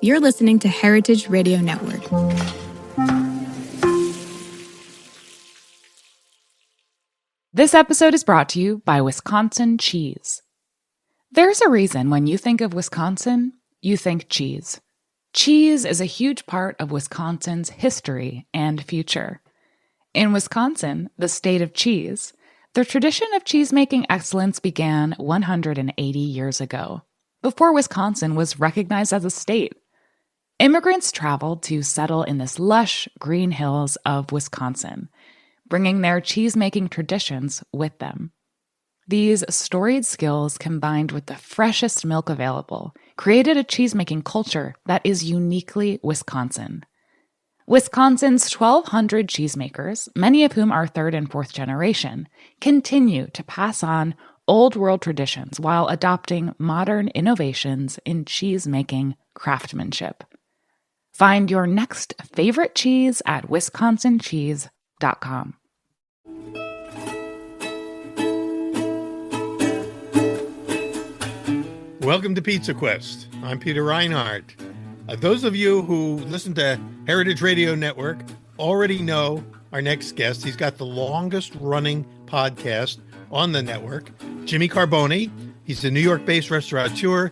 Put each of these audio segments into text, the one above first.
You're listening to Heritage Radio Network. This episode is brought to you by Wisconsin Cheese. There's a reason when you think of Wisconsin, you think cheese. Cheese is a huge part of Wisconsin's history and future. In Wisconsin, the state of cheese, the tradition of cheese-making excellence began 180 years ago, before Wisconsin was recognized as a state. Immigrants traveled to settle in this lush green hills of Wisconsin, bringing their cheese-making traditions with them. These storied skills, combined with the freshest milk available, created a cheese-making culture that is uniquely Wisconsin. Wisconsin's 1,200 cheesemakers, many of whom are third and fourth generation, continue to pass on old world traditions while adopting modern innovations in cheese-making craftsmanship. Find your next favorite cheese at wisconsincheese.com. Welcome to Pizza Quest. I'm Peter Reinhardt. Those of you who listen to Heritage Radio Network already know our next guest. He's got the longest running podcast on the network, Jimmy Carbone. He's a New York-based restaurateur.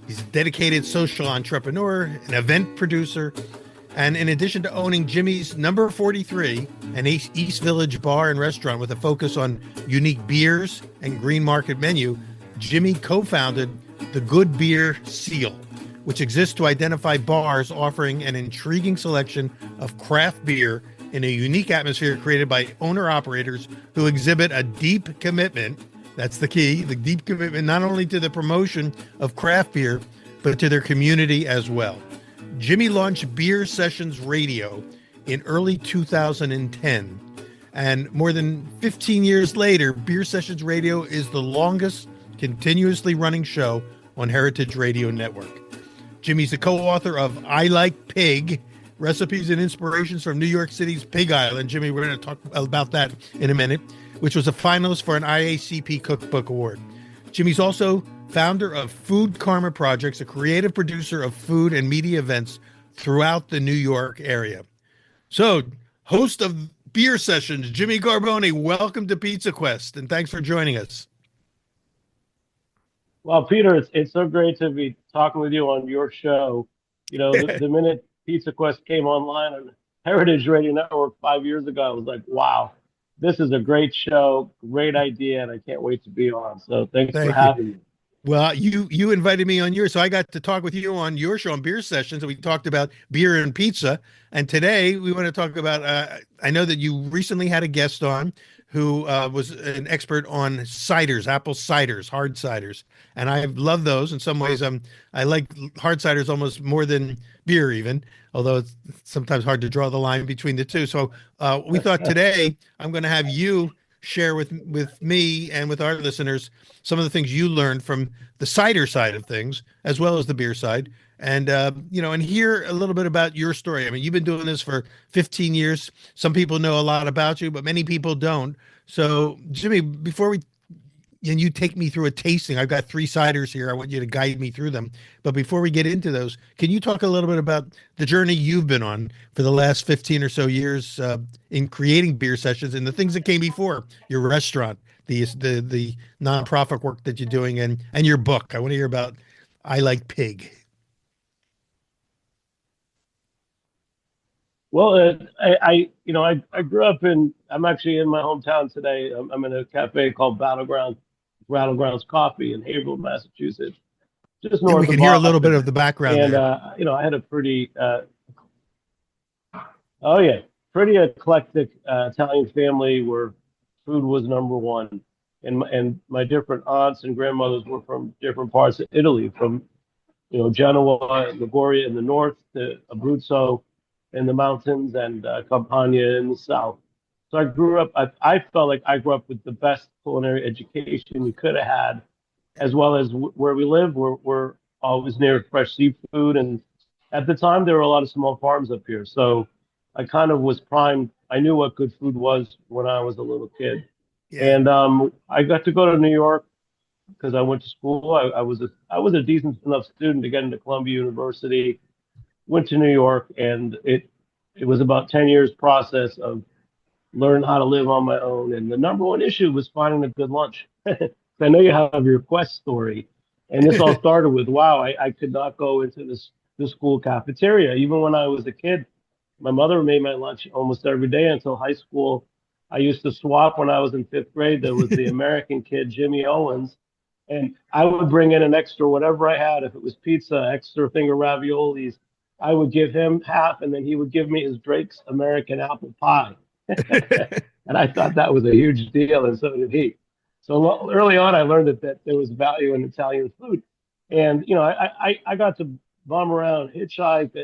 He's a dedicated social entrepreneur, an event producer. And in addition to owning Jimmy's Number 43, an East Village bar and restaurant with a focus on unique beers and green market menu, Jimmy co-founded the Good Beer Seal, which exists to identify bars offering an intriguing selection of craft beer in a unique atmosphere created by owner-operators who exhibit a deep commitment. That's the key, the deep commitment not only to the promotion of craft beer, but to their community as well. Jimmy launched Beer Sessions Radio in early 2010. And more than 15 years later, Beer Sessions Radio is the longest continuously running show on Heritage Radio Network. Jimmy's the co-author of I Like Pig, Recipes and Inspirations from New York City's Pig Island. Jimmy, we're going to talk about that in a minute, which was a finalist for an IACP Cookbook Award. Jimmy's also founder of Food Karma Projects, a creative producer of food and media events throughout the New York area. So, host of Beer Sessions, Jimmy Carbone, welcome to Pizza Quest, and thanks for joining us. Well, Peter, it's so great to be talking with you on your show. You know, the minute Pizza Quest came online on Heritage Radio Network 5 years ago, I was like, wow, this is a great show, great idea, and I can't wait to be on. So thanks for having me. Well, you invited me on yours, so I got to talk with you on your show on Beer Sessions, and we talked about beer and pizza. And today we want to talk about, I know that you recently had a guest on who was an expert on ciders, apple ciders, hard ciders. And I love those. In some ways, I like hard ciders almost more than beer even, although it's sometimes hard to draw the line between the two. So we thought today I'm going to have you share with me and with our listeners some of the things you learned from the cider side of things, as well as the beer side. And, and hear a little bit about your story. I mean, you've been doing this for 15 years. Some people know a lot about you, but many people don't. So, Jimmy, before you take me through a tasting, I've got 3 ciders here. I want you to guide me through them. But before we get into those, can you talk a little bit about the journey you've been on for the last 15 or so years in creating Beer Sessions and the things that came before your restaurant, the nonprofit work that you're doing, and your book? I want to hear about I Like Pig. Well, I grew up I'm actually in my hometown today. I'm in a cafe called Battlegrounds Coffee in Haverhill, Massachusetts, just north of Boston. We can hear a little bit of the background and, there. I had a pretty eclectic Italian family where food was number one. And my different aunts and grandmothers were from different parts of Italy, from, Genoa, Liguria in the north to Abruzzo in the mountains, and Campania in the south. So I grew up, I felt like I grew up with the best culinary education we could have had, as well as where we live. We're always near fresh seafood. And at the time, there were a lot of small farms up here. So I kind of was primed. I knew what good food was when I was a little kid. Yeah. And I got to go to New York because I went to school. I was a decent enough student to get into Columbia University. went to New York, and it was about 10 years process of learn how to live on my own. And the number one issue was finding a good lunch. I know you have your quest story, and this all started with, wow, I could not go into the school cafeteria. Even when I was a kid, my mother made my lunch almost every day until high school. I used to swap when I was in fifth grade. There was the American kid, Jimmy Owens, and I would bring in an extra whatever I had. If it was pizza, extra finger raviolis, I would give him half, and then he would give me his Drake's American apple pie. And I thought that was a huge deal, and so did he. So early on, I learned that there was value in Italian food, and I got to bum around, hitchhike.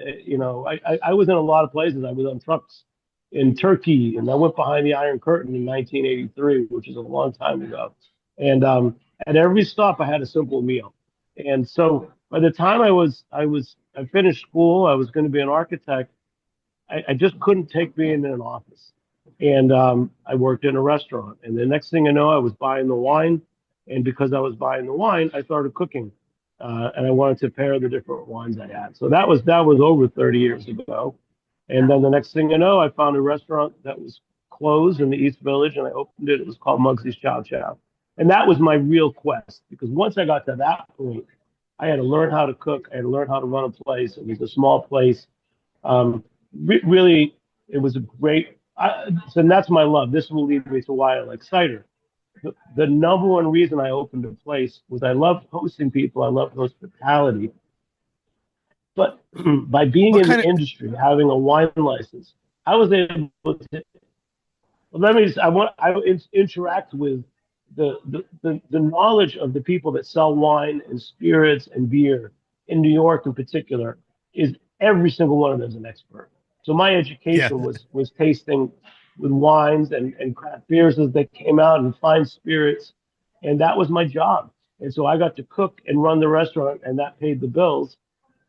I was in a lot of places. I was on trucks in Turkey, and I went behind the Iron Curtain in 1983, which is a long time ago. And at every stop, I had a simple meal. And so by the time I finished school, I was going to be an architect. I just couldn't take being in an office. And I worked in a restaurant. And the next thing I know, I was buying the wine. And because I was buying the wine, I started cooking. And I wanted to pair the different wines I had. So that was over 30 years ago. And then the next thing I know, I found a restaurant that was closed in the East Village, and I opened it. It was called Mugsy's Chow Chow. And that was my real quest, because once I got to that point, I had to learn how to cook. I had to learn how to run a place. It was a small place. Really, it was a great. And that's my love. This will lead me to why I like cider. The number one reason I opened a place was I loved hosting people. I loved hospitality. But by being What in the kind of industry, having a wine license, I was able to. Well, let me just. Interact with the knowledge of the people that sell wine and spirits and beer in New York in particular is every single one of them is an expert. So my yeah. education was tasting with wines and craft beers as they came out and fine spirits, and that was my job. And so I got to cook and run the restaurant, and that paid the bills.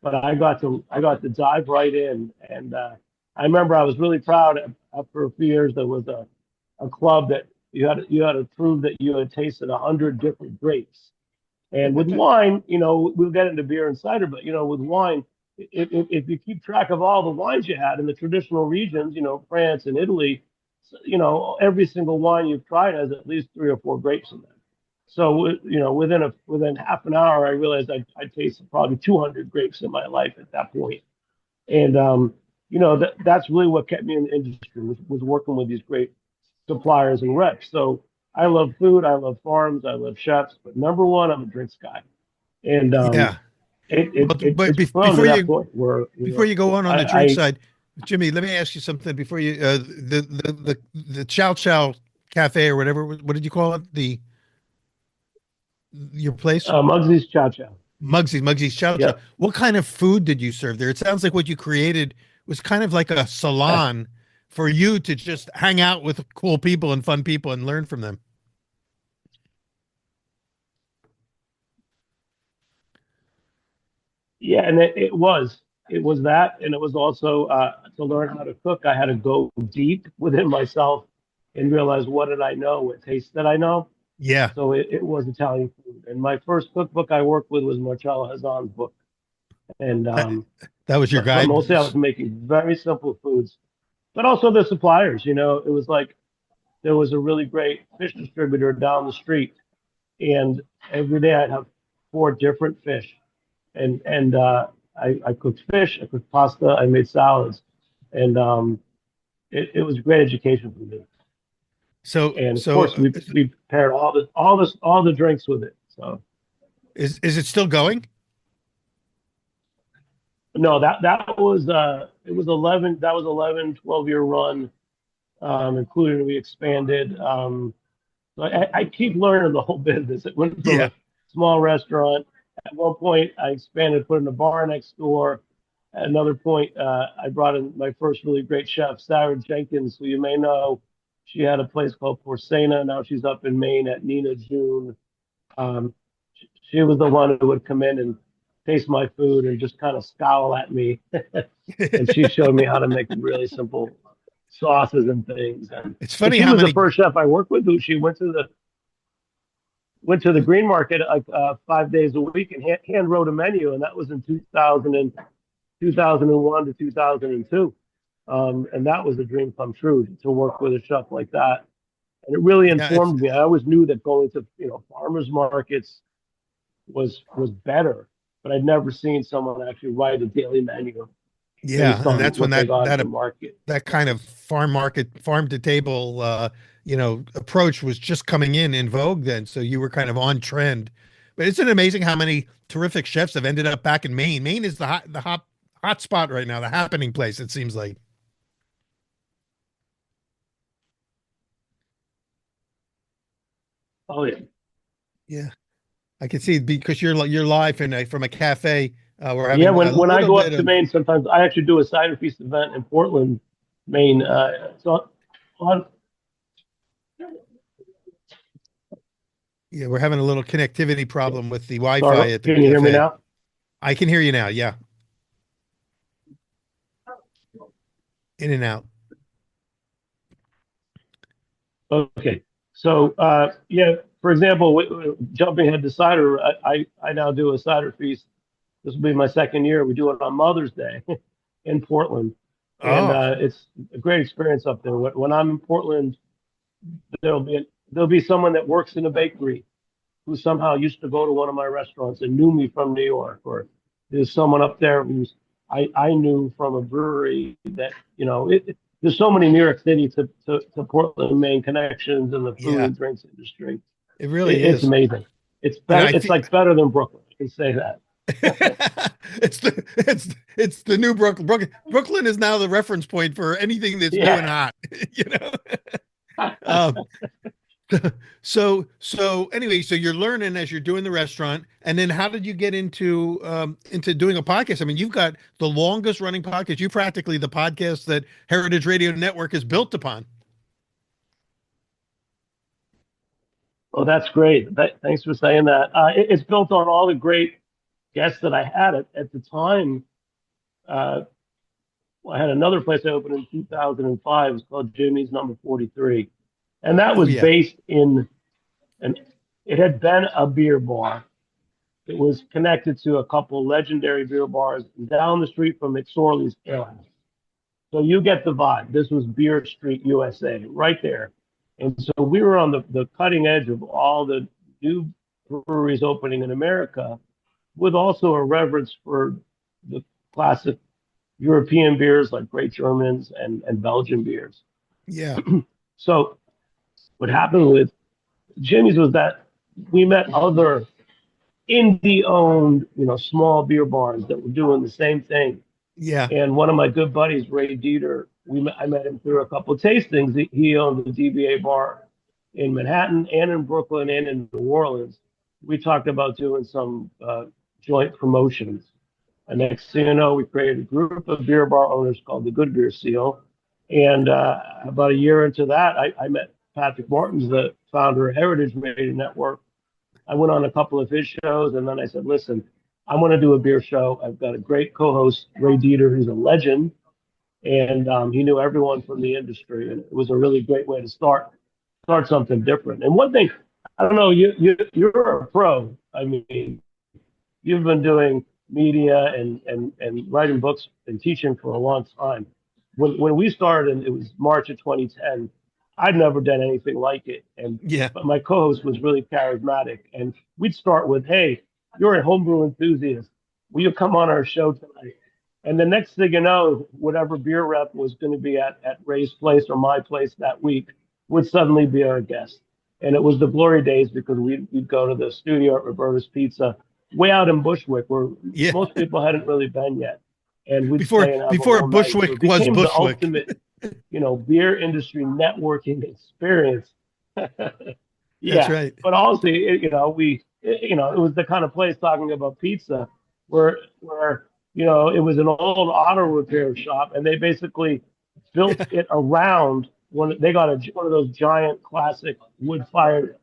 But I got to dive right in, and I remember I was really proud. After a few years, there was a club that you had to prove that you had tasted 100 different grapes. And with wine, we'll get into beer and cider, but with wine, if you keep track of all the wines you had in the traditional regions, France and Italy, every single wine you've tried has at least three or four grapes in them. So within half an hour, I realized I tasted probably 200 grapes in my life at that point. And that's really what kept me in the industry was working with these great suppliers and reps. So I love food, I love farms, I love chefs, but number one, I'm a drinks guy. And Yeah. But it's grown to before that you point where before you go on the drink I side, Jimmy, let me ask you something before you the Chow Chow Cafe or whatever. What did you call it? Your place? Mugsy's Chow Chow. Mugsy's Chow Chow. Yep. What kind of food did you serve there? It sounds like what you created was kind of like a salon for you to just hang out with cool people and fun people and learn from them. Yeah, and it was that, and it was also to learn how to cook. I had to go deep within myself and realize what did I know, what tastes did I know. Yeah. So it was Italian food. And my first cookbook I worked with was Marcello Hazan's book. And That, that was your but guide. mostly I was making very simple foods, but also the suppliers. It was like there was a really great fish distributor down the street, and every day I'd have four different fish, and I cooked fish, I cooked pasta, I made salads, and it was a great education for me. So And of so course, we paired all the drinks with it. So is it still going? no, that was it was 11. That was 11, 12-year run, including we expanded. So I keep learning the whole business. It went from Yeah. a small restaurant. At one point, I expanded, put in a bar next door. At another point, I brought in my first really great chef, Sarah Jenkins, who you may know. She had a place called Porcena. Now she's up in Maine at Nina June. Um, she was the one who would come in and taste my food and just kind of scowl at me. And she showed me how to make really simple sauces and things. It's And funny she how was the many. first chef I worked with who she went to the green market like 5 days a week and hand wrote a menu, and that was in 2000 and 2001 to 2002. And that was a dream come true to work with a chef like that. And it really Yeah, it's informed me. I always knew that going to, farmers markets was better, but I'd never seen someone actually write a daily menu yeah, based and on that's when what they that got at that the market. that kind of farm to table approach was just coming in vogue then, so you were kind of on trend. But isn't it amazing how many terrific chefs have ended up back in Maine? Maine is the hot spot right now, the happening place, it seems like. Oh yeah, Yeah, I can see because you're live from a cafe. We're yeah. having a When I little go bit up to of. Maine, sometimes I actually do a cider feast event in Portland, Maine. So on, Yeah, we're having a little connectivity problem with the sorry, Wi-Fi at the can you hear me cafe. now? I can hear you now. Yeah, in and out. Okay. So, yeah, for example, jumping ahead to cider, I now do a cider feast. This will be my second year. We do it on Mother's Day in Portland, and Oh, it's a great experience up there. When I'm in Portland, there'll be someone that works in a bakery who somehow used to go to one of my restaurants and knew me from New York, or there's someone up there who's I knew from a brewery that there's so many New York City to Portland, Maine connections in the food yeah, and drinks industry. it really It's is. amazing. It's And better. I It's feel like better than Brooklyn. I can say that. it's the new Brooklyn. Brooklyn is now the reference point for anything that's new and Yeah. hot. You know. Um, so anyway, so you're learning as you're doing the restaurant, and then how did you get into doing a podcast? I mean, you've got the longest running podcast. You practically the podcast that Heritage Radio Network is built upon. Oh, that's great. Thanks for saying that. It's built on all the great guests that I had at the time. Uh, I had another place I opened in 2005. It was called Jimmy's Number 43. And that Oh was yeah, based in an, it had been a beer bar. It was connected to a couple legendary beer bars down the street from McSorley's Ale House. So you get the vibe. This was Beer Street, USA, right there. And so we were on the cutting edge of all the new breweries opening in America, with also a reverence for the classic European beers like Great Germans and Belgian beers. yeah, So what happened with Jimmy's was that we met other indie-owned, small beer bars that were doing the same thing. yeah, And one of my good buddies, Ray Dieter, I met him through a couple of tastings. He owned the DBA bar in Manhattan and in Brooklyn and in New Orleans. We talked about doing some joint promotions. And next thing you know, we created a group of beer bar owners called the Good Beer Seal. And about a year into that, I met Patrick Martins, the founder of Heritage Radio Network. I went on a couple of his shows, and then I said, listen, I want to do a beer show. I've got a great co-host, Ray Dieter, who's a legend, and he knew everyone from the industry, and it was a really great way to start something different. And one thing, I don't know, you're a pro. I mean, you've been doing media and writing books and teaching for a long time. When we started, and it was March of 2010, I'd never done anything like it. yeah. But my co-host was really charismatic, and we'd start with, "Hey, you're a homebrew enthusiast. Will you come on our show tonight?" And the next thing you know, whatever beer rep was going to be at Ray's place or my place that week would suddenly be our guest. And it was the glory days because we'd go to the studio at Roberta's Pizza way out in Bushwick where Yeah. most people hadn't really been yet. And we'd Before stay and have a before whole night. So it Bushwick was became the Bushwick. ultimate, beer industry networking experience. That's Yeah, right. but also, it was the kind of place talking about pizza where it was an old auto repair shop, and they basically built it around one. They got one of those giant classic wood-fired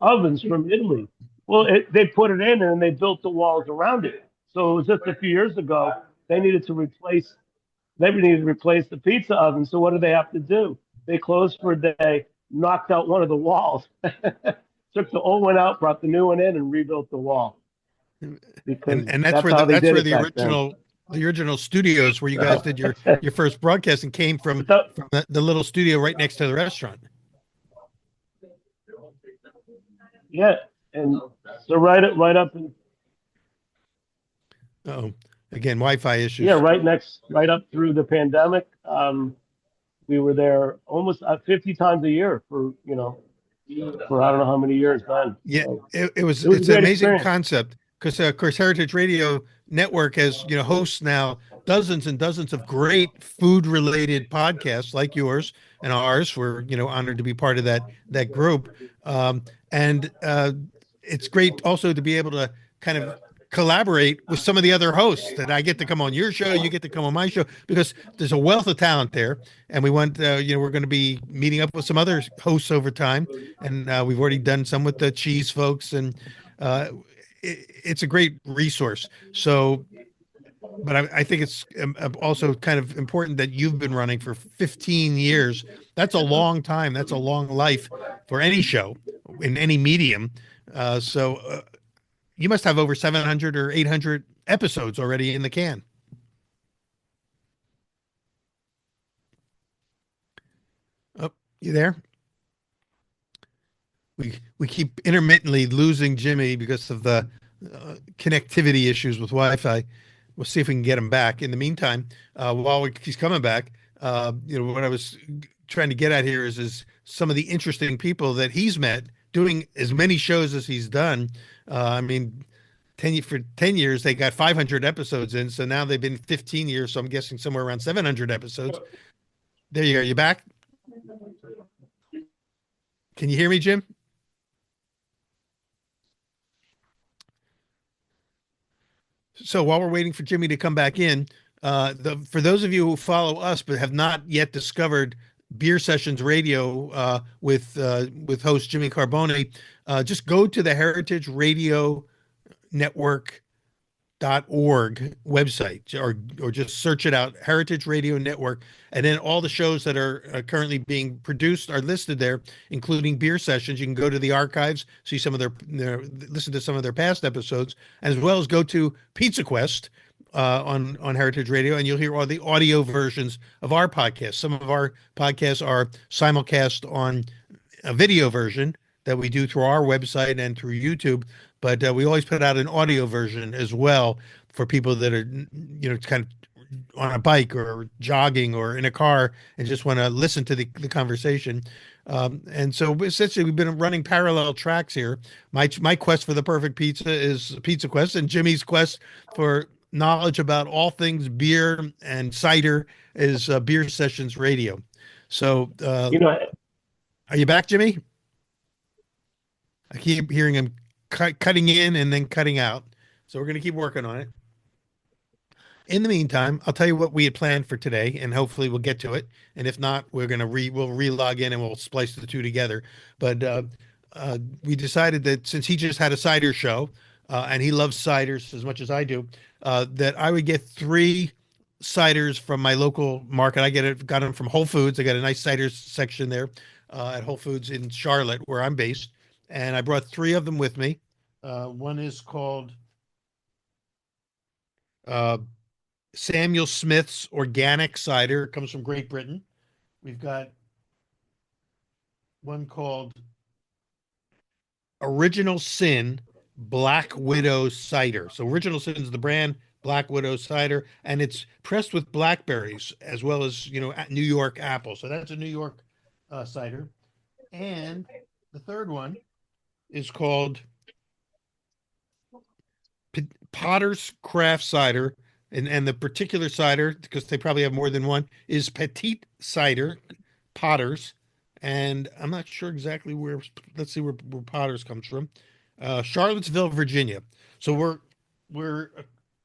ovens from Italy. Well, they put it in and they built the walls around it. So it was just a few years ago they needed to replace the pizza oven. So what do they have to do? They closed for a day, knocked out one of the walls, took the old one out, brought the new one in, and rebuilt the wall because And that's that's where how they that's did where it the back then. original the original studios where you guys did your first broadcast and came from the little studio right next to the restaurant. Yeah, and so right up in Oh, again, Wi-Fi issues. yeah, right up through the pandemic. We were there almost 50 times a year for I don't know how many years then. Yeah, So it's it was a an great amazing experience. concept because of course Heritage Radio Network has hosts now dozens and dozens of great food related podcasts like yours and ours. We're honored to be part of that group, and it's great also to be able to kind of collaborate with some of the other hosts that I get to come on your show, you get to come on my show because there's a wealth of talent there, and we want we're going to be meeting up with some other hosts over time, and we've already done some with the cheese folks, and it's a great resource. So, but I think it's also kind of important that you've been running for 15 years. That's a long time. That's a long life for any show in any medium. So you must have over 700 or 800 episodes already in the can. Oh, you there? We keep intermittently losing Jimmy because of the connectivity issues with Wi-Fi. We'll see if we can get him back. In the meantime, while he's coming back, what I was trying to get at here is some of the interesting people that he's met doing as many shows as he's done. I mean, for 10 years, they got 500 episodes in. So now they've been 15 years. So I'm guessing somewhere around 700 episodes. There you go. You back? Can you hear me, Jim? So while we're waiting for Jimmy to come back in, for those of you who follow us but have not yet discovered Beer Sessions Radio with host Jimmy Carbone, just go to the Heritage Radio Network.org website or just search it out, Heritage Radio Network, and then all the shows that are currently being produced are listed there, including Beer Sessions. You can go to the archives, see some of listen to some of their past episodes, as well as go to Pizza Quest on Heritage Radio, and you'll hear all the audio versions of our podcasts. Some of our podcasts are simulcast on a video version that we do through our website and through YouTube, but we always put out an audio version as well for people that are, kind of on a bike or jogging or in a car and just want to listen to the conversation. And so essentially we've been running parallel tracks here. My quest for the perfect pizza is Pizza Quest, and Jimmy's quest for knowledge about all things beer and cider is Beer Sessions Radio. So, are you back, Jimmy? I keep hearing him cutting in and then cutting out. So we're going to keep working on it. In the meantime, I'll tell you what we had planned for today, and hopefully we'll get to it. And if not, we'll re-log in and we'll splice the two together. But we decided that since he just had a cider show, and he loves ciders as much as I do, that I would get 3 ciders from my local market. Got them from Whole Foods. I got a nice ciders section there at Whole Foods in Charlotte, where I'm based. And I brought 3 of them with me. One is called Samuel Smith's Organic Cider. It comes from Great Britain. We've got one called Original Sin Black Widow Cider. So Original Sin is the brand, Black Widow Cider, and it's pressed with blackberries as well as, New York apple. So that's a New York cider. And the third one is called Potter's Craft Cider. And the particular cider, because they probably have more than one, is Petite Cider, Potter's. And I'm not sure exactly where, let's see where Potter's comes from. Charlottesville, Virginia. So we're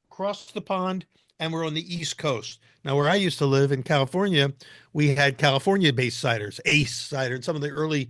across the pond and we're on the East Coast. Now, where I used to live in California, we had California-based ciders, Ace Cider, and some of the early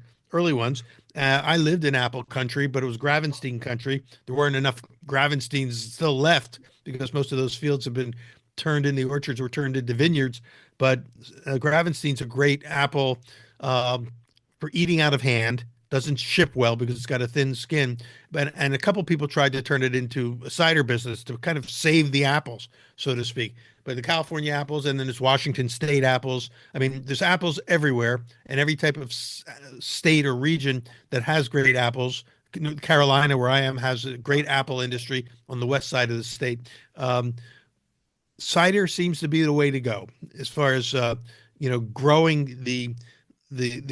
ones. I lived in apple country, but it was Gravenstein country. There weren't enough Gravensteins still left because most of those fields have been turned into orchards, were turned into vineyards. But Gravenstein's a great apple for eating out of hand. doesn't ship well because it's got a thin skin. And a couple people tried to turn it into a cider business to kind of save the apples, so to speak. But the California apples, and then there's Washington State apples. I mean, there's apples everywhere, and every type of state or region that has great apples. Carolina, where I am, has a great apple industry on the west side of the state. Cider seems to be the way to go as far as growing the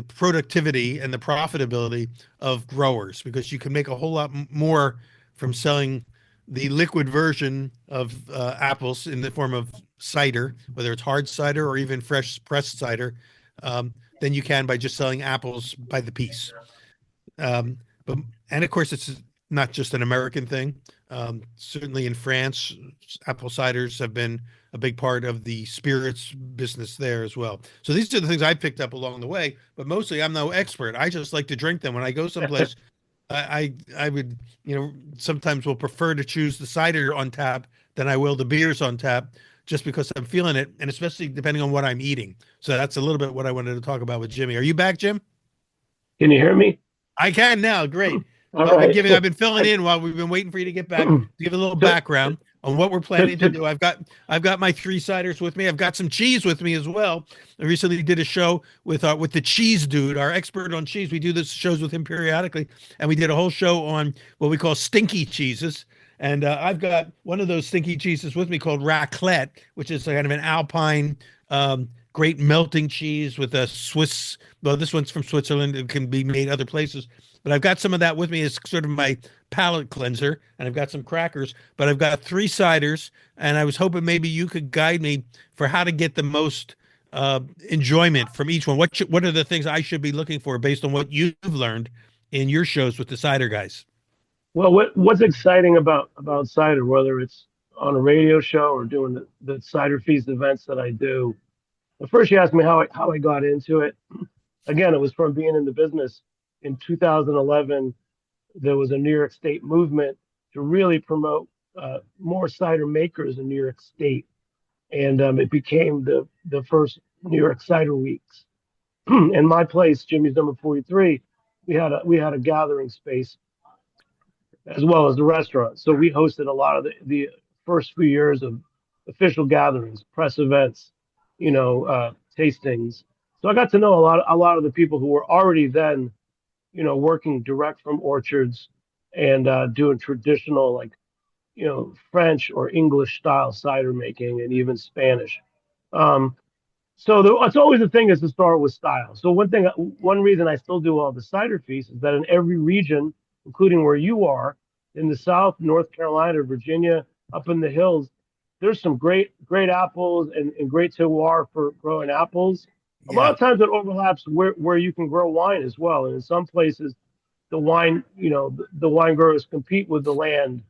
productivity and the profitability of growers, because you can make a whole lot more from selling the liquid version of apples in the form of cider, whether it's hard cider or even fresh pressed cider, than you can by just selling apples by the piece. But and of course, it's not just an American thing. Certainly in France, apple ciders have been a big part of the spirits business there as well. So these are the things I picked up along the way, but mostly I'm no expert. I just like to drink them. When I go someplace, I would, sometimes will prefer to choose the cider on tap than I will the beers on tap, just because I'm feeling it, and especially depending on what I'm eating. So that's a little bit what I wanted to talk about with Jimmy. Are you back, Jim? Can you hear me? I can now. Great. All I've right. been filling in while we've been waiting for you to get back to give a little background on what we're planning to do. I've got my 3 ciders with me. I've got some cheese with me as well. I recently did a show with the cheese dude, our expert on cheese. We do this shows with him periodically, and we did a whole show on what we call stinky cheeses. And I've got one of those stinky cheeses with me called raclette, which is kind of an Alpine great melting cheese with a Swiss. Well, this one's from Switzerland. It can be made other places. But I've got some of that with me as sort of my palate cleanser, and I've got some crackers. But I've got 3 ciders, and I was hoping maybe you could guide me for how to get the most enjoyment from each one. What are the things I should be looking for based on what you've learned in your shows with the cider guys? Well, what's exciting about cider, whether it's on a radio show or doing the cider feast events that I do. Well, first, you asked me how I got into it. Again, it was from being in the business. In 2011, there was a New York State movement to really promote more cider makers in New York State, and it became the first New York Cider Weeks. In my place, Jimmy's number 43, we had a gathering space as well as the restaurant. So we hosted a lot of the first few years of official gatherings, press events, tastings. So I got to know a lot of the people who were already then, working direct from orchards and doing traditional, French or English style cider making, and even Spanish. It's always the thing is to start with style. So one reason I still do all the cider feasts is that in every region, including where you are, in the South, North Carolina, Virginia, up in the hills, there's some great apples and great terroir for growing apples. A lot of times it overlaps where you can grow wine as well. And in some places, the wine growers compete with the land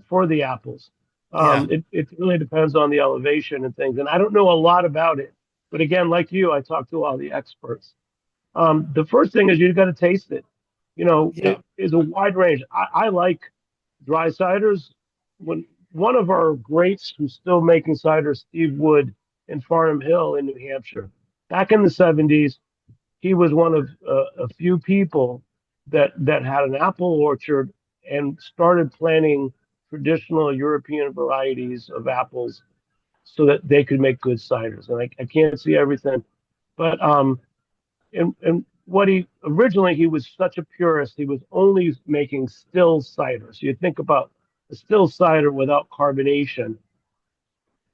for the apples. It really depends on the elevation and things. And I don't know a lot about it. But again, like you, I talk to all the experts. The first thing is you got to taste it. It is a wide range. I like dry ciders. When one of our greats who's still making cider, Steve Wood in Farnham Hill in New Hampshire, back in the 70s, he was one of a few people that had an apple orchard and started planting traditional European varieties of apples so that they could make good ciders. And I can't see everything, but and what he was such a purist. He was only making still cider. So you think about a still cider without carbonation,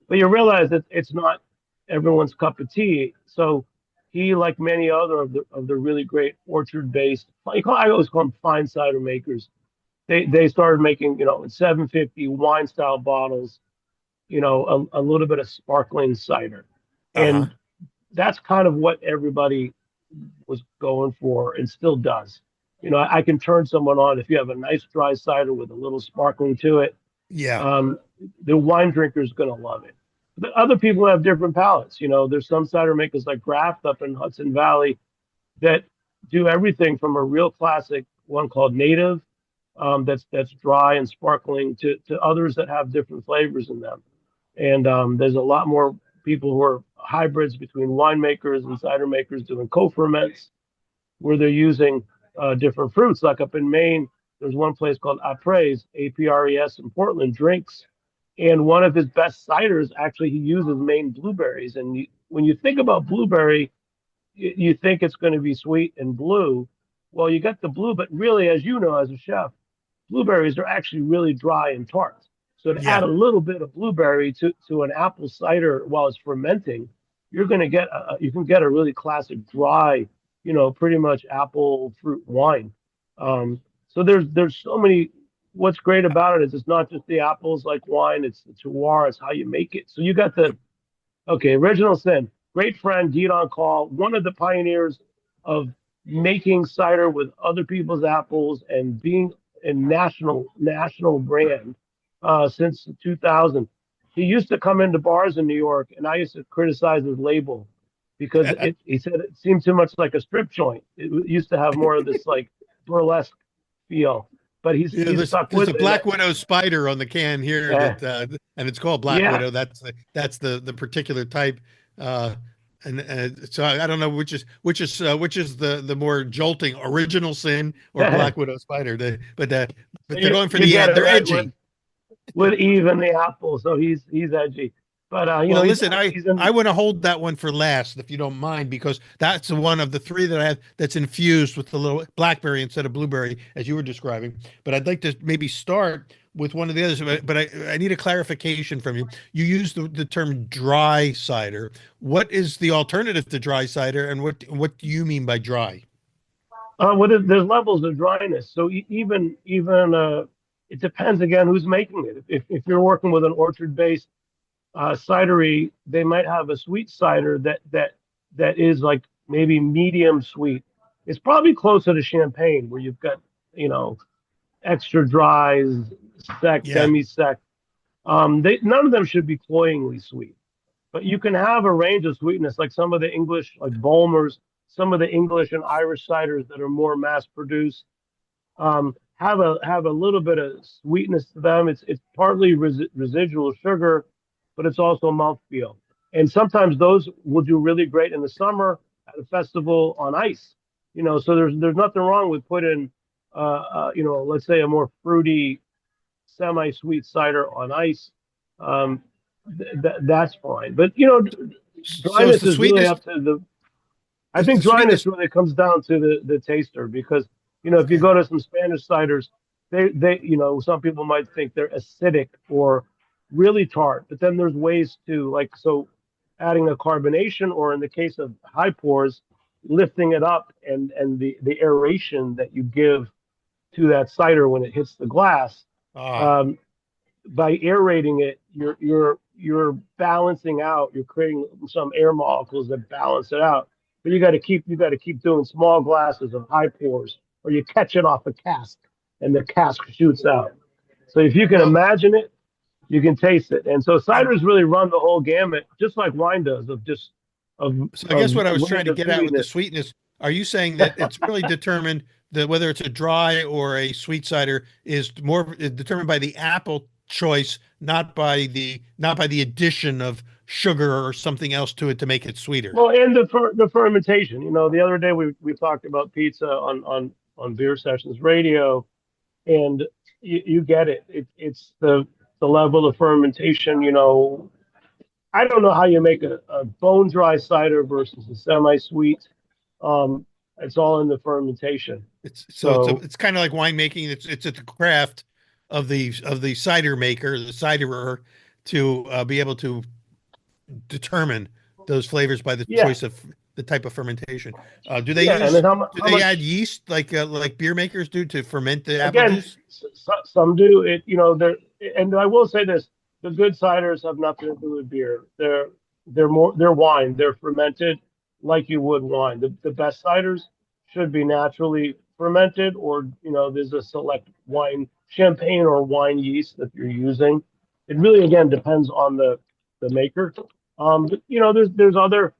but you realize that it's not everyone's cup of tea. So he, like many other of the really great orchard-based, I always call them fine cider makers. They started making, in 750 wine style bottles, a little bit of sparkling cider, and that's kind of what everybody was going for and still does. I can turn someone on if you have a nice dry cider with a little sparkling to it. The wine drinker is going to love it. But other people have different palates. There's some cider makers like Graft up in Hudson Valley that do everything from a real classic one called Native, that's dry and sparkling, to others that have different flavors in them. And there's a lot more people who are hybrids between winemakers and cider makers doing co-ferments, where they're using different fruits. Like up in Maine, there's one place called Apres, APRES in Portland, drinks, and one of his best ciders actually he uses Maine blueberries. And when you think about blueberry, you think it's going to be sweet and blue. Well, you got the blue, but really, as you know, as a chef, blueberries are actually really dry and tart. So to add Yeah. a little bit of blueberry to an apple cider while it's fermenting, you're going to get you can get a really classic dry, pretty much apple fruit wine. So there's so many. What's great about it is it's not just the apples like wine; it's the terroir, it's how you make it. So you got the Okay, Original Sin, great friend, Guide on Call, one of the pioneers of making cider with other people's apples and being a national brand since 2000. He used to come into bars in New York, and I used to criticize his label because he said it seemed too much like a strip joint. It used to have more of this like burlesque feel, but he's Yeah, he's stuck there's with a it. Black Widow spider on the can here Uh, and it's called Black yeah, Widow. That's the particular type. Uh, and so I don't know which is the more jolting Original Sin or so Black Widow spider. But they're you, going for you get it they're right edgy. with Eve and the apple, so he's edgy. But Well, he's listen, I he's in. I want to hold that one for last, if you don't mind, because that's the one of the three that I have that's infused with the little blackberry instead of blueberry, as you were describing. But I'd like to maybe start with one of the others. But I need a clarification from you. You used the term dry cider. What is the alternative to dry cider, and what do you mean by dry? Well, there's levels of dryness. So even it depends again who's making it. If you're working with an orchard-based cidery, they might have a sweet cider that is like maybe medium sweet. It's probably closer to champagne, where you've got you know extra dries, sec, Yeah, demi-sec. None of them should be cloyingly sweet. But you can have a range of sweetness, like some of the English, like Bulmers, some of the English and Irish ciders that are more mass produced, have a little bit of sweetness to them. It's partly residual sugar, but it's also mouthfeel. And sometimes those will do really great in the summer at a festival on ice. So there's nothing wrong with putting, let's say a more fruity, semi-sweet cider on ice. Um, that's fine. But so it's dryness the is really sweetness. up to the. I It's the think dryness sweetness. really comes down to the taster because if you Okay. go to some Spanish ciders, they some people might think they're acidic or really tart, but then there's ways to adding a carbonation or in the case of high pours, lifting it up and the aeration that you give to that cider when it hits the glass. Ah, Um, by aerating it, you're balancing out. You're creating some air molecules that balance it out. But you got to keep doing small glasses of high pours, or you catch it off a cask, and the cask shoots out. So if you can well, imagine it, you can taste it. And so and ciders really run the whole gamut, just like wine does, of just of so I guess of what I was trying range to of get at with the sweetness. sweetness, are you saying that it's really determined that whether it's a dry or a sweet cider is more determined by the apple choice, not by the addition of sugar or something else to it to make it sweeter? Well, and the fermentation. The other day we talked about pizza on Beer Sessions Radio, and you get it. It's the level of fermentation. I don't know how you make a bone dry cider versus a semi sweet. It's all in the fermentation. So It's kind of like winemaking. It's at the craft of the cider maker, the ciderer, to be able to determine those flavors by the yeah, choice of the type of fermentation. Do they yeah. And then use do how they add much yeast like beer makers do to ferment the apple again? juice? Some do it. There, and I will say this: the good ciders have nothing to do with beer. They're wine. They're fermented like you would wine. The best ciders should be naturally fermented, or there's a select wine, champagne or wine yeast that you're using. It really again depends on the maker. But, there's other.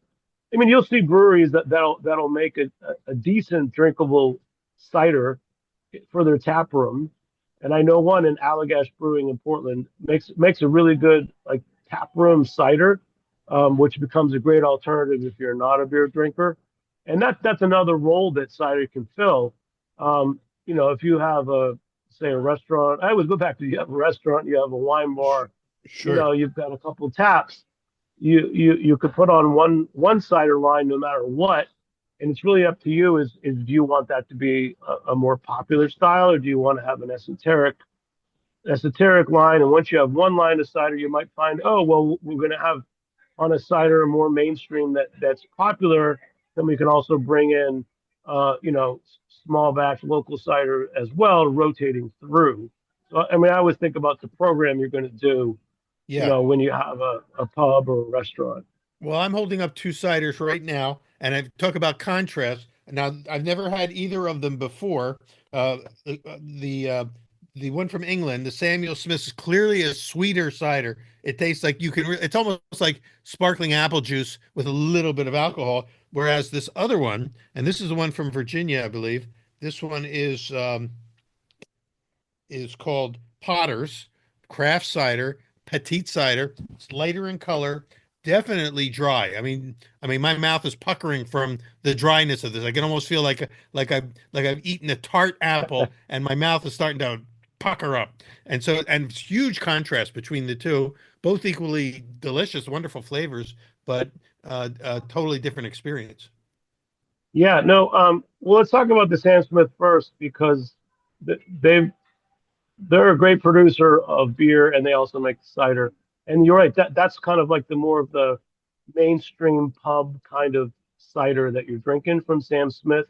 I mean, you'll see breweries that'll make a decent drinkable cider for their tap room. And I know one in Allagash Brewing in Portland makes a really good like tap room cider, which becomes a great alternative if you're not a beer drinker. And that's another role that cider can fill. If you have say a restaurant, I always go back to, you have a restaurant, you have a wine bar, Sure. you've got a couple taps. You could put on one cider line no matter what, and it's really up to you. Is do you want that to be a more popular style, or do you want to have an esoteric line? And once you have one line of cider, you might find, oh well, we're going to have on a cider more mainstream that's popular. Then we can also bring in, small batch local cider as well, rotating through. So I mean, I always think about the program you're going to do, Yeah. when you have a pub or a restaurant. Well, I'm holding up two ciders right now, and I talk about contrast. Now, I've never had either of them before. The one from England, the Samuel Smith, is clearly a sweeter cider. It tastes like it's almost like sparkling apple juice with a little bit of alcohol. Whereas this other one, and this is the one from Virginia, I believe. This one is called Potter's Craft Cider, Petite Cider. It's lighter in color, definitely dry. I mean, my mouth is puckering from the dryness of this. I can almost feel like I've eaten a tart apple, and my mouth is starting to pucker up. And it's huge contrast between the two, both equally delicious, wonderful flavors, but a totally different experience. Yeah, no. Well, let's talk about the Sam Smith first, because they they're a great producer of beer, and they also make cider. And you're right, that's kind of like the more of the mainstream pub kind of cider that you're drinking from Sam Smith.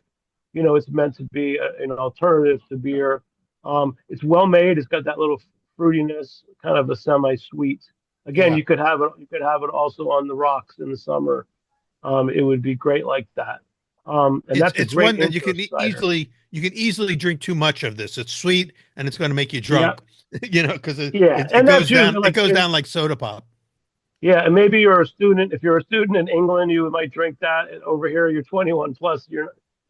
It's meant to be an alternative to beer. It's well made. It's got that little fruitiness, kind of a semi-sweet. Again, Yeah. you could have it also on the rocks in the summer. It would be great like that. And It's that's a it's great one that you intro can cider. easily drink too much of this. It's sweet and it's going to make you Yeah, drunk, because it, yeah, it it and that's goes usually down it like goes down like soda pop. yeah, and maybe you're a student. If you're a student in England, you might drink that. And over here, you're 21 plus.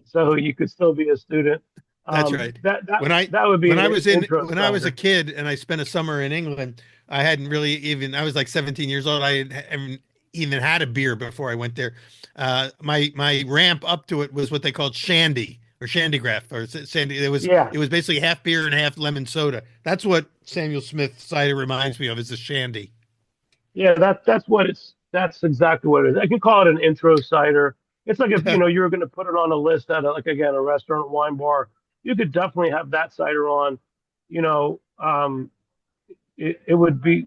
So you could still be a student. That's right. That that When I that would be when an I was in intro when I was a cider. kid and I spent a summer in England, I hadn't really even I was like 17 years old. Hadn't even had a beer before I went there. My ramp up to it was what they called shandy or shandygraph or sandy. Yeah, It was basically half beer and half lemon soda. That's what Samuel Smith cider reminds me of, is a shandy. yeah. That's exactly what it is. I can call it an intro cider. It's like if you were going to put it on a list at like again a restaurant wine bar, you could definitely have that cider on. You know, it, it would be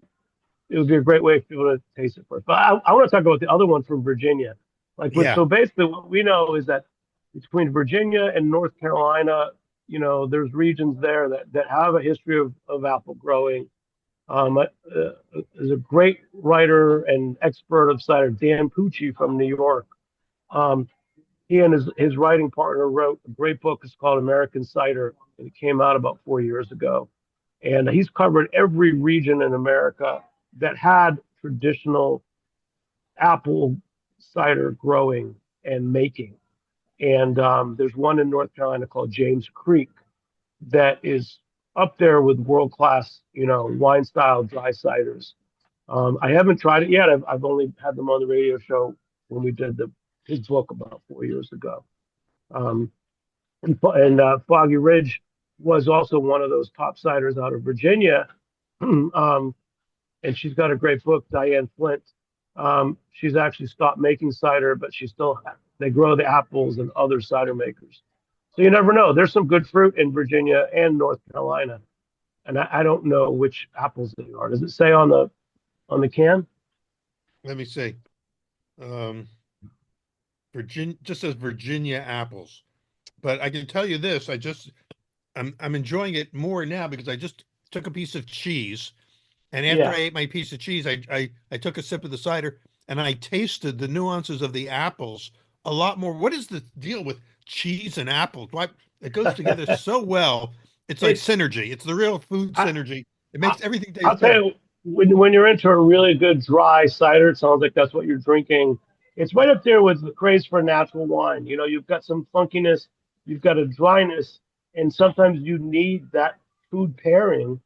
it would be a great way for people to taste it first. But I want to talk about the other one from Virginia. Yeah. So basically, what we know is that between Virginia and North Carolina, there's regions there that have a history of apple growing. There's a great writer and expert of cider, Dan Pucci from New York. Um, he and his writing partner wrote a great book. It's called American Cider, and it came out about 4 years ago. And he's covered every region in America that had traditional apple cider growing and making. And there's one in North Carolina called James Creek that is up there with world class, wine style dry ciders. I haven't tried it yet. I've only had them on the radio show when we did his book about 4 years ago. Um, and Foggy Ridge was also one of those top ciders out of Virginia. um, and she's got a great book, Diane Flint. She's actually stopped making cider, but they grow the apples and other cider makers. So you never know. There's some good fruit in Virginia and North Carolina, and I don't know which apples they are. Does it say on the can? Let me see. Um, Virginia just says Virginia apples. But I can tell you this, I'm enjoying it more now because I just took a piece of cheese. And after I Yeah, ate my piece of cheese, I took a sip of the cider and I tasted the nuances of the apples a lot more. What is the deal with cheese and apples? Why it goes together so well. It's like it. synergy. It's the real food I, synergy. It I makes everything I'll taste tell better. you, when you're into a really good dry cider, it sounds like that's what you're drinking. It's right up there with the craze for natural wine. You've got some funkiness, you've got a dryness, and sometimes you need that food pairing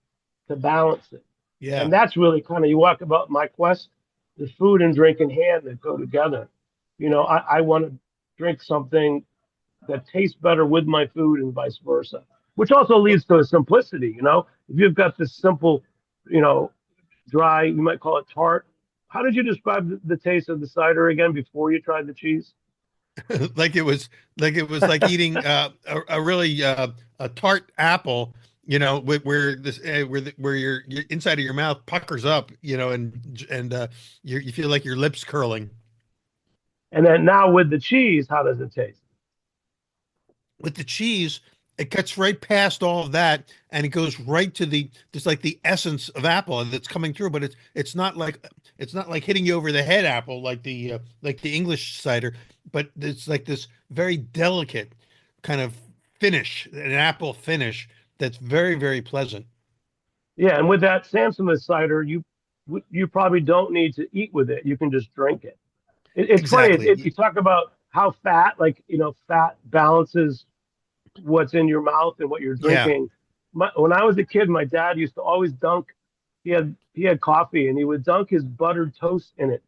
to balance it. Yeah. And that's really kind of, you walk about my quest, the food and drink in hand that go together. I want to drink something that tastes better with my food and vice versa, which also leads to a simplicity. If you've got this simple, you know, dry, you might call it tart. How did you describe the taste of the cider again before you tried the cheese? like it was like eating a really a tart apple, where this where your inside of your mouth puckers up, and you feel like your lips curling. And then now with the cheese, how does it taste? With the cheese, it cuts right past all of that, and it goes right to there's like the essence of apple that's coming through, but it's not like hitting you over the head apple like the English cider, but it's like this very delicate kind of finish, an apple finish that's very, very pleasant. Yeah, and with that Samsonite cider, you probably don't need to eat with it. You can just drink it. It's funny. Exactly. You talk about how fat, like fat balances what's in your mouth and what you're Yeah. drinking. When I was a kid, my dad used to always dunk. He had coffee and he would dunk his buttered toast in it.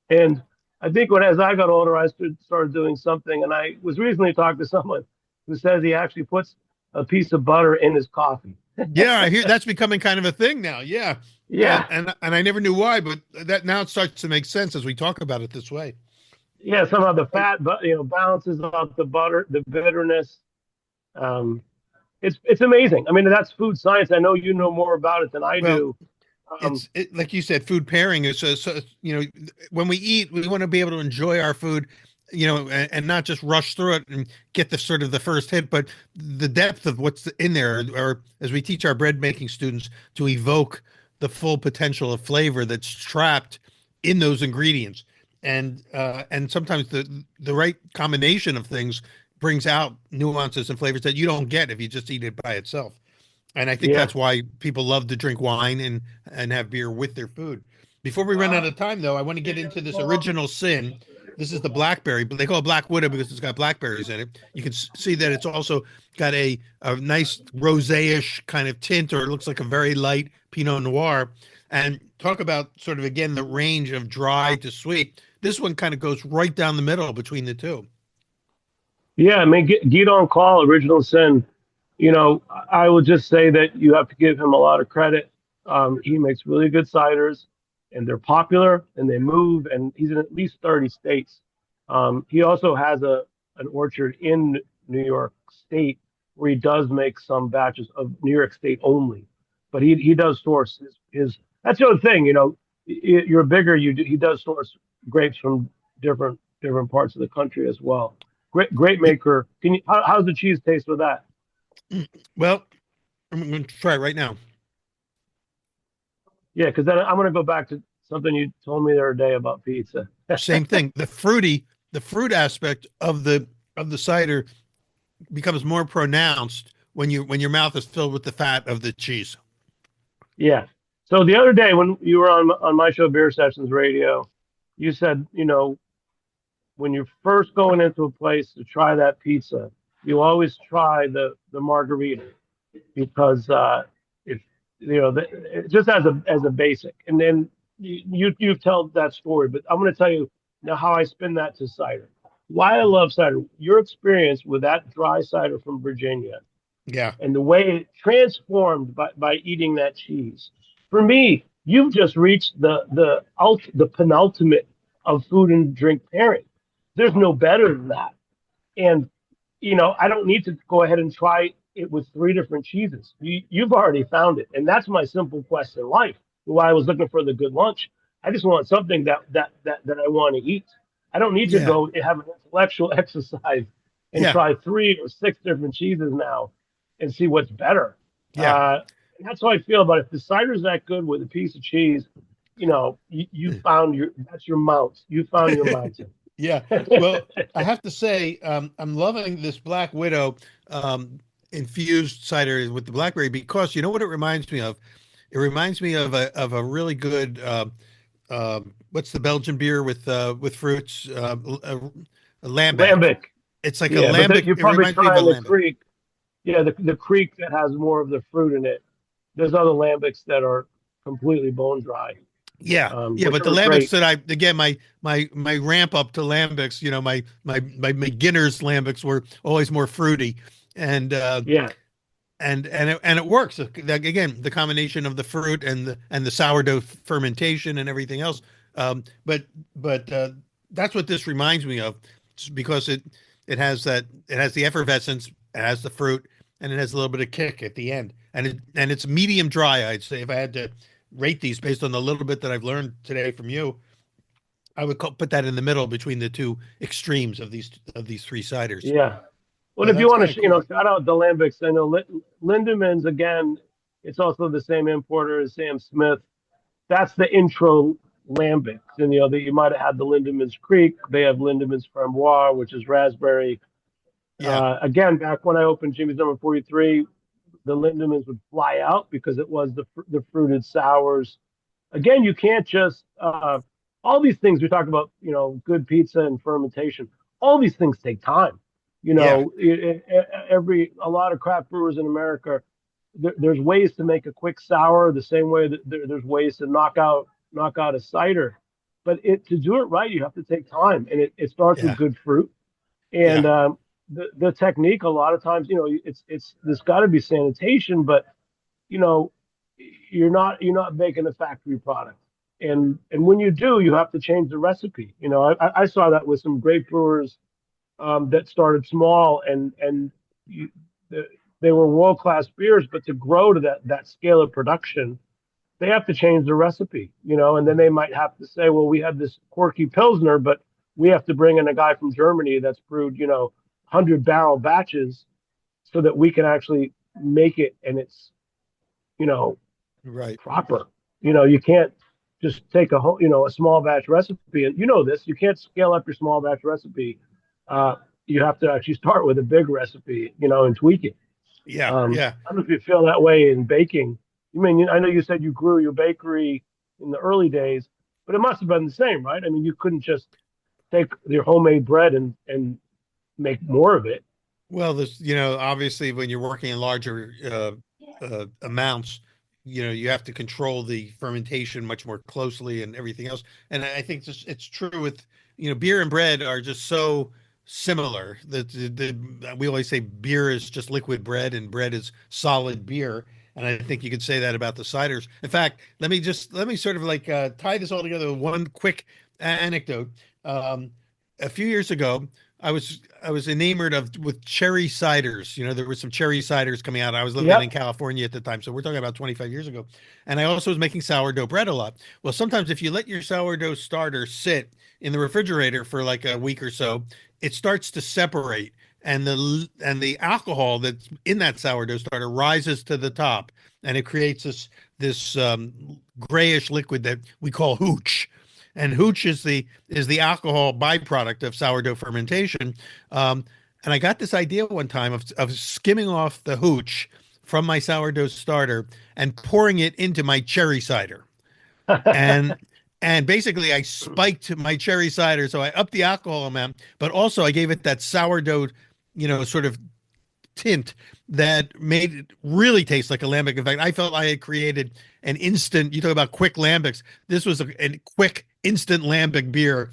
And I think as I got older, I started doing something. And I was recently talking to someone who says he actually puts a piece of butter in his coffee. Yeah, I hear that's becoming kind of a thing now. Yeah. And Yeah, and I never knew why, but that now it starts to make sense as we talk about it this way. yeah. Somehow the fat, but balances out the butter, the bitterness. Um, it's amazing. I mean, that's food science. I know you know more about it than I Well, do. Um, like you said, food pairing is so, when we eat, we want to be able to enjoy our food, and not just rush through it and get the sort of the first hit, but the depth of what's in there, or as we teach our bread making students, to evoke the full potential of flavor that's trapped in those ingredients. And sometimes the right combination of things brings out nuances and flavors that you don't get if you just eat it by itself. And I think yeah. that's why people love to drink wine and have beer with their food. Before we run out of time, though, I want to get into this original sin. This is the blackberry, but they call it Black Widow because it's got blackberries in it. You can see that it's also got a nice rosé-ish kind of tint, or it looks like a very light Pinot Noir. And talk about sort of, again, the range of dry to sweet. This one kind of goes right down the middle between the two. Yeah, I mean, Guido on Call, Original Sin. I would just say that you have to give him a lot of credit. He makes really good ciders, and they're popular, and they move, and he's in at least 30 states. He also has an orchard in New York State where he does make some batches of New York State only, but he does source his. That's the other thing, you're bigger. He does source grapes from different parts of the country as well. Great maker. How's the cheese taste with that? Well, I'm going to try it right now. Yeah, because then I'm going to go back to something you told me the other day about pizza. Same thing. The fruit aspect of the cider becomes more pronounced when your mouth is filled with the fat of the cheese. Yeah. So the other day when you were on my show, Beer Sessions Radio, you said, when you're first going into a place to try that pizza, you always try the margarita because it just as a basic, and then you tell that story. But I'm going to tell you now how I spin that to cider. Why I love cider. Your experience with that dry cider from Virginia Yeah. and the way it transformed by eating that cheese. For me, you've just reached the penultimate of food and drink pairing. There's no better than that. And I don't need to go ahead and try it with three different cheeses. You've already found it, and that's my simple quest in life. Why I was looking for the good lunch. I just want something that I want to eat. I don't need to Yeah. go and have an intellectual exercise and Yeah. try 3 or 6 different cheeses now and see what's better. Yeah. And that's how I feel about it. If the cider's that good with a piece of cheese, you found that's your mount. You found your mountain. Yeah. Well, I have to say, I'm loving this Black Widow infused cider with the blackberry, because you know what it reminds me of? It reminds me of a really good what's the Belgian beer with fruits? A lambic. Lambic. It's like a Yeah, but lambic. you're It probably reminds me of a trying the lambic. creek. Yeah, the creek that has more of the fruit in it. There's other lambics that are completely bone dry. Yeah, yeah, which but the are lambics great. that my ramp up to lambics, my beginners lambics were always more fruity, and Yeah, and it works. Again, the combination of the fruit and the sourdough fermentation and everything else. But that's what this reminds me of, because it has the effervescence, it has the fruit, and it has a little bit of kick at the end, and it's medium dry. I'd say if I had to rate these based on the little bit that I've learned today from you, I would put that in the middle between the two extremes of these three ciders. yeah. Well, So if you that's want kind to, of cool. shout out the lambics. I know Lindemans again. It's also the same importer as Sam Smith. That's the intro lambics, and that you might have had the Lindemans Creek. They have Lindemans Framboise, which is raspberry. Yeah, Again, back when I opened Jimmy's number 43, the Lindemans would fly out because it was the fruited sours. Again, you can't just all these things we talk about, good pizza and fermentation. All these things take time. yeah, A lot of craft brewers in America, there's ways to make a quick sour the same way that there's ways to knock out a cider. But to do it right, you have to take time, and it starts with yeah, good fruit. yeah, And the technique, a lot of times, it's there's got to be sanitation, but you know, you're not making a factory product. And when you do, you have to change the recipe. I saw that with some great brewers that started small, and you, the, they were world class beers, but to grow to that scale of production, they have to change the recipe. And then they might have to say, well, we have this quirky pilsner, but we have to bring in a guy from Germany that's brewed 100-barrel batches so that we can actually make it, and it's you know right. proper. You can't just take a small batch recipe, and this. You can't scale up your small batch recipe. Uh, you have to actually start with a big recipe, and tweak it. Yeah, yeah. I don't know if you feel that way in baking. I know you said you grew your bakery in the early days, but it must have been the same, right? I mean, you couldn't just take your homemade bread and make more of it. Well, obviously when you're working in larger amounts, you have to control the fermentation much more closely and everything else. And I think it's true with, beer and bread are just so similar that we always say beer is just liquid bread and bread is solid beer. And I think you could say that about the ciders. In fact, let me sort of like tie this all together with one quick anecdote. Um, a few years ago, I was enamored with cherry ciders. There were some cherry ciders coming out. I was living in Yep. California at the time, so we're talking about 25 years ago. And I also was making sourdough bread a lot. Well, sometimes if you let your sourdough starter sit in the refrigerator for like a week or so, it starts to separate, and the alcohol that's in that sourdough starter rises to the top, and it creates this grayish liquid that we call hooch. And hooch is the alcohol byproduct of sourdough fermentation. Um, and I got this idea one time of skimming off the hooch from my sourdough starter and pouring it into my cherry cider. And and basically I spiked my cherry cider, so I upped the alcohol amount, but also I gave it that sourdough, sort of tint that made it really taste like a lambic. In fact, I felt I had created an instant. You talk about quick lambics. This was a quick instant lambic beer.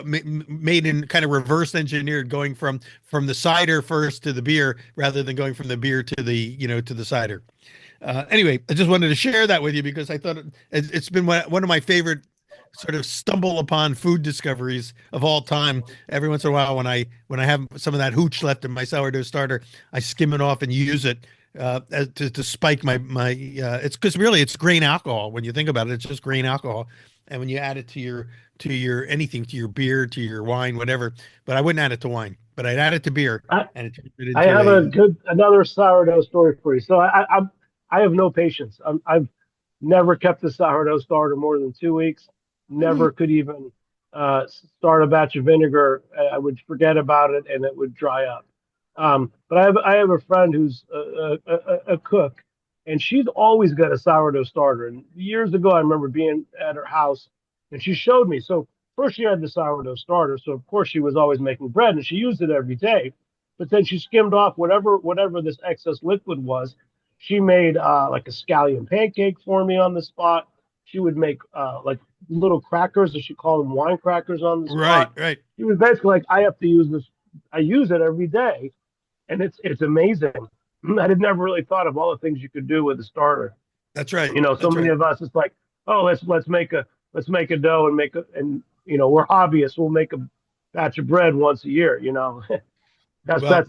Made in kind of reverse engineered, going from the cider first to the beer, rather than going from the beer to the cider. Anyway, I just wanted to share that with you because I thought it's been one of my favorite sort of stumble upon food discoveries of all time. Every once in a while, when I have some of that hooch left in my sourdough starter, I skim it off and use it to spike my. It's because really it's grain alcohol. When you think about it, it's just grain alcohol, and when you add it to your anything, to your beer, to your wine, whatever. But I wouldn't add it to wine. But I'd add it to beer, I, and it turns it I into have a. another sourdough story for you. So I have no patience. I've never kept a sourdough starter more than 2 weeks. Never could even start a batch of vinegar. I would forget about it and it would dry up. But I have a friend who's a cook, and she's always got a sourdough starter. And years ago, I remember being at her house, and she showed me. So first, she had the sourdough starter. So of course, she was always making bread, and she used it every day. But then she skimmed off whatever this excess liquid was. She made like a scallion pancake for me on the spot. she would make like little crackers, or she called them wine crackers on the Right, spot. right. She was basically like, I have to use this. I use it every day, and it's amazing. I had never really thought of all the things you could do with a starter. That's right. You know, so That's many right. of us, it's like, oh, let's make a dough and you know, we're hobbyists. We'll make a batch of bread once a year. You know, that's Well, that's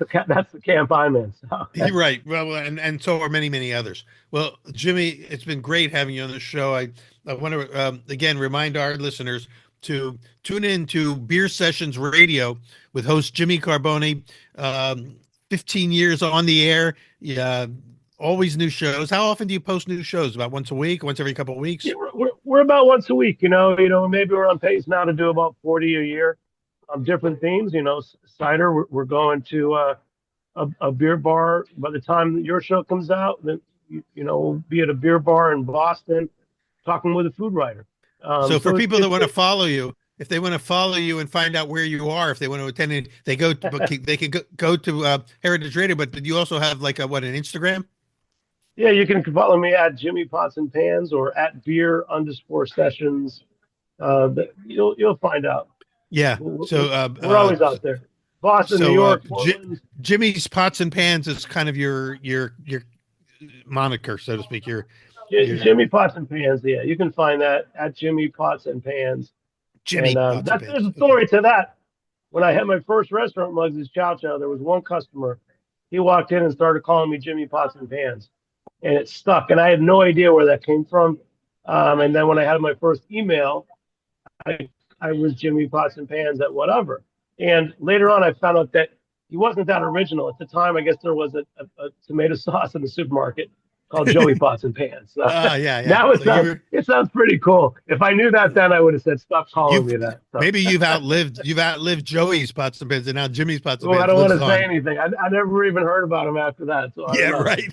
the camp I'm in. So. you're right. Well, and so are many, many others. Well, Jimmy, it's been great having you on the show. I want to again remind our listeners to tune in to Beer Sessions Radio with host Jimmy Carbone. 15 years on the air. Yeah, always new shows. How often do you post new shows? About once a week, once every couple of weeks? Yeah, we're about once a week. Maybe we're on pace now to do about 40 a year, different themes. You know, cider. We're going to a beer bar by the time your show comes out. Then we'll be at a beer bar in Boston, talking with a food writer. So for people that want to follow you, if they want to follow you and find out where you are, if they want to attend it, they can go to Heritage Radio. But did you also have like an Instagram? Yeah, you can follow me at Jimmy Pots and Pans or at beer_sessions. You'll find out. Yeah. So we're always out there. Boston, New York, Jimmy's Pots and Pans is kind of your moniker, so to speak. Jimmy Pots and Pans. Yeah, you can find that at Jimmy Pots and Pans. Jimmy. And there's a story to that. When I had my first restaurant, Muggs' Chow Chow, there was one customer. He walked in and started calling me Jimmy Pots and Pans, and it stuck. And I had no idea where that came from. And then when I had my first email, I was Jimmy Pots and Pans at whatever. And later on, I found out that he wasn't that original. At the time, I guess there was a tomato sauce in the supermarket called Joey Pots and Pans. Yeah. Now it sounds pretty cool. If I knew that then, I would have said, "Stop calling me that." So. Maybe you've outlived Joey's Pots and Pans, and now Jimmy's Pots and Pans. I don't want to say anything. I never even heard about him after that. So right.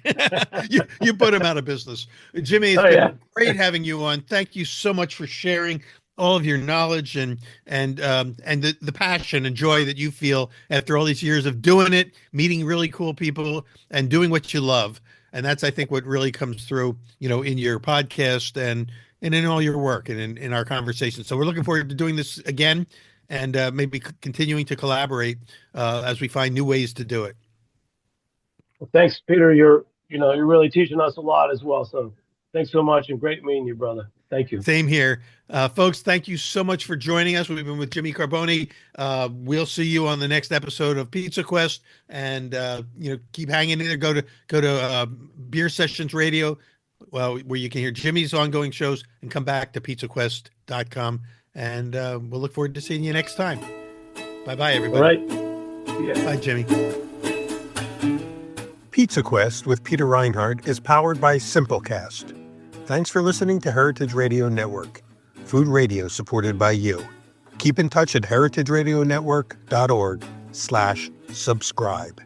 you put him out of business. Jimmy, it's been great having you on. Thank you so much for sharing all of your knowledge and the passion and joy that you feel after all these years of doing it, meeting really cool people, and doing what you love. And that's, I think, what really comes through, in your podcast and in all your work and in our conversations. So we're looking forward to doing this again and maybe continuing to collaborate as we find new ways to do it. Well, thanks, Peter. You're really teaching us a lot as well. So thanks so much, and great meeting you, brother. Thank you. Same here. Folks, thank you so much for joining us. We've been with Jimmy Carbone. We'll see you on the next episode of Pizza Quest, and keep hanging in there. Go to Beer Sessions Radio, where you can hear Jimmy's ongoing shows, and come back to pizzaquest.com. And we'll look forward to seeing you next time. Bye-bye, everybody. All right. Yeah. Bye, Jimmy. Pizza Quest with Peter Reinhardt is powered by Simplecast. Thanks for listening to Heritage Radio Network, food radio supported by you. Keep in touch at heritageradionetwork.org/subscribe.